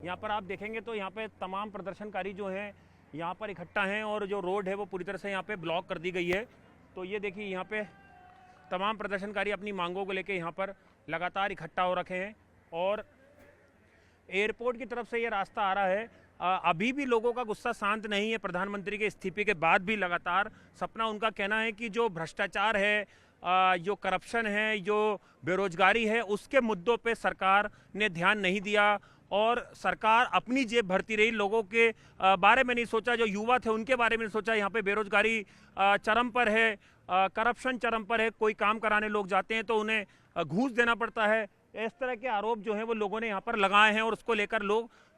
यहाँ पर आप देखेंगे तो यहाँ पे तमाम प्रदर्शनकारी जो हैं यहाँ पर इकट्ठा हैं और जो रोड है वो पूरी तरह से यहाँ पे ब्लॉक कर दी गई है। तो ये देखिए यहाँ पे तमाम प्रदर्शनकारी अपनी मांगों को लेकर यहाँ पर लगातार इकट्ठा हो रखे हैं और एयरपोर्ट की तरफ से ये रास्ता आ रहा है। अभी भी लोगों का गुस्सा शांत नहीं है। प्रधानमंत्री के इस्तीफे के बाद भी लगातार सपना उनका कहना है कि जो भ्रष्टाचार है, जो करप्शन है, जो बेरोजगारी है, उसके मुद्दों पे सरकार ने ध्यान नहीं दिया और सरकार अपनी जेब भरती रही, लोगों के बारे में नहीं सोचा, जो युवा थे उनके बारे में नहीं सोचा। यहाँ पे बेरोजगारी चरम पर है, करप्शन चरम पर है। कोई काम कराने लोग जाते हैं तो उन्हें घूस देना पड़ता है। इस तरह के आरोप जो हैं वो लोगों ने यहाँ पर लगाए हैं और उसको लेकर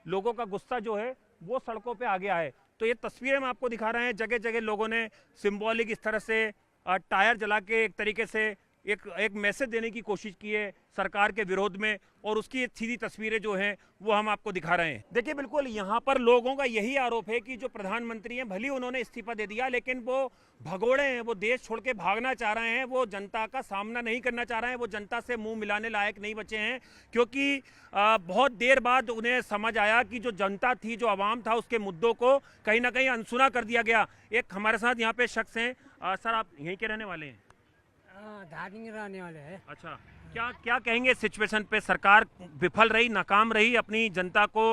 लोगों का गुस्सा जो है वो सड़कों पे आ गया है। तो ये तस्वीरें हम आपको दिखा रहे हैं, जगह जगह लोगों ने सिंबॉलिक इस तरह से टायर जला के एक तरीके से एक मैसेज देने की कोशिश की है सरकार के विरोध में और उसकी सीधी तस्वीरें जो हैं वो हम आपको दिखा रहे हैं। देखिए बिल्कुल यहाँ पर लोगों का यही आरोप है कि जो प्रधानमंत्री हैं, भले उन्होंने इस्तीफा दे दिया लेकिन वो भगोड़े हैं, वो देश छोड़ के भागना चाह रहे हैं, वो जनता का सामना नहीं करना चाह रहे हैं, वो जनता से मुंह मिलाने लायक नहीं बचे हैं क्योंकि बहुत देर बाद उन्हें समझ आया कि जो जनता थी, जो आवाम था, उसके मुद्दों को कहीं ना कहीं अनसुना कर दिया गया। एक हमारे साथ यहाँ पे शख्स हैं। सर आप यहीं के रहने वाले हैं? धारनी के रहने वाले हैं। अच्छा, क्या कहेंगे सिचुएशन पे? सरकार विफल रही, नाकाम रही अपनी जनता को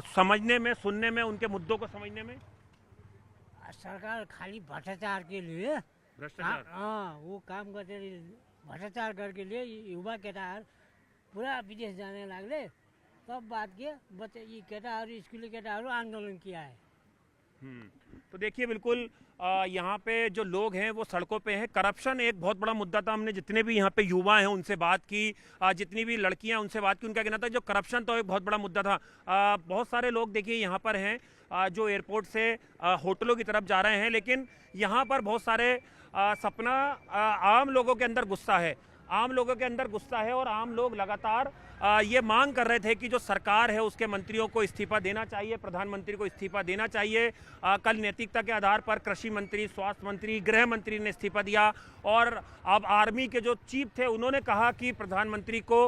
समझने में, सुनने में, उनके मुद्दों को समझने में। सरकार खाली भ्रष्टाचार के लिए वो काम करते, भ्रष्टाचार करके लिए युवा केटाहरू पूरा विदेश जाने लागले। तब बात के बच्चे ये केटाहरू, स्कूली केटाहरू आंदोलन किया है। तो देखिए बिल्कुल यहाँ पे जो लोग हैं वो सड़कों पे हैं। करप्शन एक बहुत बड़ा मुद्दा था। हमने जितने भी यहाँ पे युवा हैं उनसे बात की, जितनी भी लड़कियां उनसे बात की, उनका कहना था जो करप्शन तो एक बहुत बड़ा मुद्दा था। बहुत सारे लोग देखिए यहाँ पर हैं जो एयरपोर्ट से होटलों की तरफ जा रहे हैं, लेकिन यहाँ पर बहुत सारे सपना आम लोगों के अंदर गुस्सा है, आम लोगों के अंदर गुस्सा है और आम लोग लगातार ये मांग कर रहे थे कि जो सरकार है उसके मंत्रियों को इस्तीफा देना चाहिए, प्रधानमंत्री को इस्तीफा देना चाहिए। कल नैतिकता के आधार पर कृषि मंत्री, स्वास्थ्य मंत्री, गृह मंत्री ने इस्तीफा दिया और अब आर्मी के जो चीफ थे उन्होंने कहा कि प्रधानमंत्री को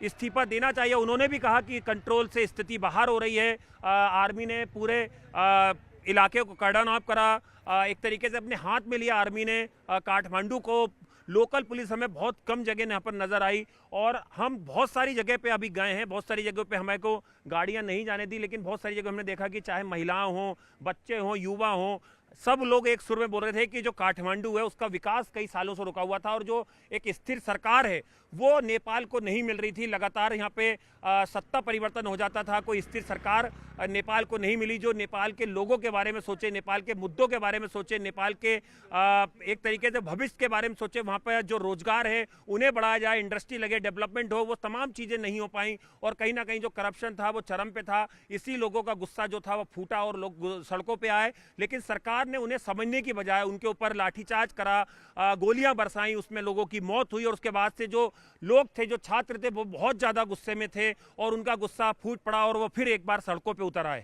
इस्तीफा देना चाहिए। उन्होंने भी कहा कि कंट्रोल से स्थिति बाहर हो रही है। आर्मी ने पूरे इलाके को कर्डन ऑफ करा, एक तरीके से अपने हाथ में लिया आर्मी ने काठमांडू को। लोकल पुलिस हमें बहुत कम जगह यहाँ पर नजर आई और हम बहुत सारी जगह पे अभी गए हैं, बहुत सारी जगहों पे हमें को गाड़ियाँ नहीं जाने दी, लेकिन बहुत सारी जगह हमने देखा कि चाहे महिलाएं हों, बच्चे हों, युवा हों, सब लोग एक सुर में बोल रहे थे कि जो काठमांडू है उसका विकास कई सालों से रुका हुआ था और जो एक स्थिर सरकार है वो नेपाल को नहीं मिल रही थी। लगातार यहाँ पे सत्ता परिवर्तन हो जाता था, कोई स्थिर सरकार नेपाल को नहीं मिली जो नेपाल के लोगों के बारे में सोचे, नेपाल के मुद्दों के बारे में सोचे, नेपाल के एक तरीके से भविष्य के बारे में सोचे। वहाँ पर जो रोजगार है उन्हें बढ़ाया जाए, इंडस्ट्री लगे, डेवलपमेंट हो, वो तमाम चीज़ें नहीं हो पाई और कहीं ना कहीं जो करप्शन था वो चरम पे था। इसी लोगों का गुस्सा जो था वो फूटा और लोग सड़कों पर आए, लेकिन सरकार ने उन्हें समझने की बजाय उनके ऊपर लाठीचार्ज करा, गोलियां बरसाई, उसमें लोगों की मौत हुई और उसके बाद से जो लोग थे, जो छात्र थे, वो बहुत ज्यादा गुस्से में थे और उनका गुस्सा फूट पड़ा और वो फिर एक बार सड़कों पे उतर आए।